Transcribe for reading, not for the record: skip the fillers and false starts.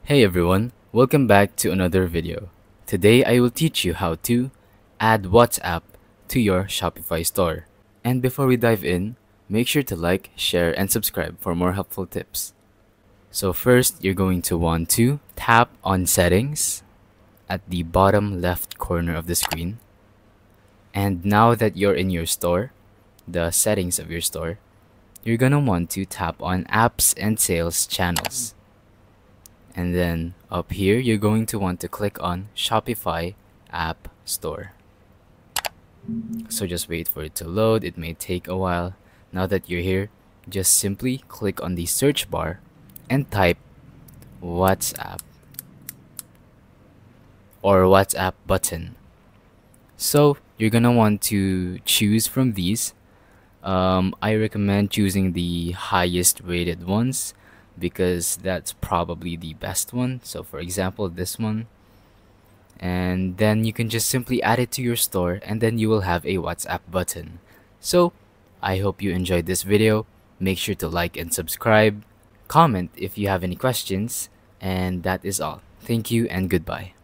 Hey everyone, welcome back to another video. Today I will teach you how to add WhatsApp to your Shopify store. And before we dive in, make sure to like, share, and subscribe for more helpful tips. So first, you're going to want to tap on Settings at the bottom left corner of the screen. And now that you're in your store, the settings of your store, you're gonna want to tap on Apps and Sales Channels. And then up here, you're going to want to click on Shopify App Store. So just wait for it to load. It may take a while. Now that you're here, just simply click on the search bar and type WhatsApp or WhatsApp button. So you're gonna want to choose from these. I recommend choosing the highest rated ones because that's probably the best one. So for example, this one. And then you can just simply add it to your store and then you will have a WhatsApp button. So I hope you enjoyed this video. Make sure to like and subscribe. Comment if you have any questions. And that is all. Thank you and goodbye.